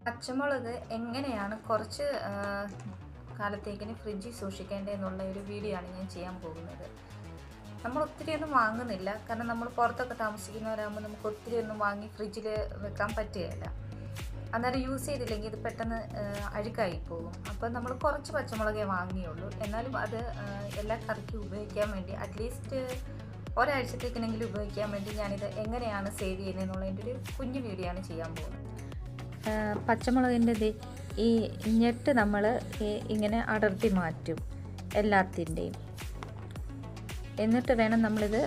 പച്ചമുളക് എങ്ങനെയാണ് കുറച്ച് കാലത്തേക്കിന് ഫ്രിഡ്ജിൽ സൂക്ഷിക്കേണ്ടതെന്നുള്ള ഒരു വീഡിയോ ആണ് ഞാൻ ചെയ്യാൻ പോകുന്നത്. നമ്മൾ ഒത്തിരിയൊന്നും വാങ്ങുന്നില്ല, കാരണം നമ്മൾ പുറത്തൊക്കെ താമസിക്കുന്നവരാകുമ്പോൾ നമുക്ക് ഒത്തിരി ഒന്നും വാങ്ങി ഫ്രിഡ്ജിൽ വെക്കാൻ പറ്റുകയില്ല. അന്നേരം യൂസ് ചെയ്തില്ലെങ്കിൽ ഇത് പെട്ടെന്ന് അഴുക്കായി പോകും. അപ്പോൾ നമ്മൾ കുറച്ച് പച്ചമുളകേ വാങ്ങിയുള്ളൂ. എന്നാലും അത് എല്ലാ കറിക്കും ഉപയോഗിക്കാൻ വേണ്ടി അറ്റ്ലീസ്റ്റ് ഒരാഴ്ചത്തേക്കിനെങ്കിലും ഉപയോഗിക്കാൻ വേണ്ടി ഞാനിത് എങ്ങനെയാണ് സേവ് ചെയ്യുന്നതെന്നുള്ളതിൻ്റെ ഒരു കുഞ്ഞു വീഡിയോ ആണ് ചെയ്യാൻ പോകുന്നത്. പച്ചമുളകിൻ്റെ ഈ ഞെട്ട് നമ്മൾ ഇങ്ങനെ അടർത്തി മാറ്റും എല്ലാത്തിൻ്റെയും. എന്നിട്ട് വേണം നമ്മളിത്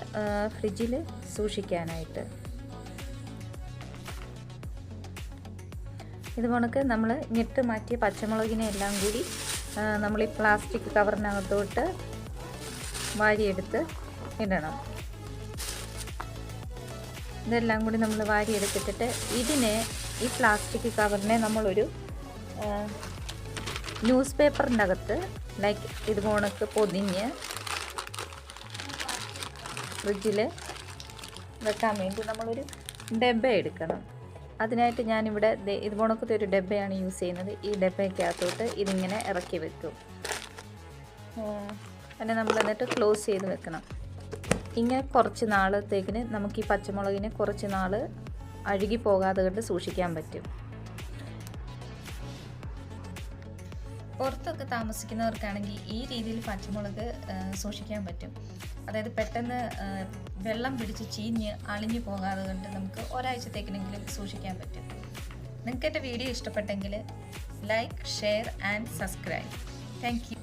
ഫ്രിഡ്ജിൽ സൂക്ഷിക്കാനായിട്ട്. ഇതുപോലൊക്കെ നമ്മൾ ഞെട്ട് മാറ്റിയ പച്ചമുളകിനെ എല്ലാം കൂടി നമ്മൾ ഈ പ്ലാസ്റ്റിക് കവറിനകത്തോട്ട് വാരിയെടുത്ത് ഇടണം. ഇതെല്ലാം കൂടി നമ്മൾ വാരിയെടുത്തിട്ട് ഇതിനെ ഈ പ്ലാസ്റ്റിക് കവറിനെ നമ്മളൊരു ന്യൂസ് പേപ്പറിൻ്റെ അകത്ത് ലൈക്ക് ഇതുപോലൊക്കെ പൊതിഞ്ഞ് ഫ്രിഡ്ജിൽ വെക്കാൻ വേണ്ടി നമ്മളൊരു ഡബ്ബ എടുക്കണം. അതിനായിട്ട് ഞാനിവിടെ ഇതുപോലൊക്കെ ഒരു ഡബ്ബയാണ് യൂസ് ചെയ്യുന്നത്. ഈ ഡബ്ബയ്ക്കകത്തോട്ട് ഇതിങ്ങനെ ഇറക്കി വെക്കും. പിന്നെ നമ്മൾ എന്നിട്ട് ക്ലോസ് ചെയ്ത് വെക്കണം. ഇങ്ങനെ കുറച്ച് നാളത്തേക്കിന് നമുക്ക് ഈ പച്ചമുളകിനെ കുറച്ച് നാൾ അഴുകി പോകാതെ കണ്ട് സൂക്ഷിക്കാൻ പറ്റും. പുറത്തൊക്കെ താമസിക്കുന്നവർക്കാണെങ്കിൽ ഈ രീതിയിൽ പച്ചമുളക് സൂക്ഷിക്കാൻ പറ്റും. അതായത് പെട്ടെന്ന് വെള്ളം പിടിച്ച് ചീഞ്ഞ് അളിഞ്ഞു പോകാതെ കൊണ്ട് നമുക്ക് ഒരാഴ്ചത്തേക്കിനെങ്കിലും സൂക്ഷിക്കാൻ പറ്റും. നിങ്ങൾക്ക് എൻ്റെ വീഡിയോ ഇഷ്ടപ്പെട്ടെങ്കിൽ like, share and subscribe. Thank you.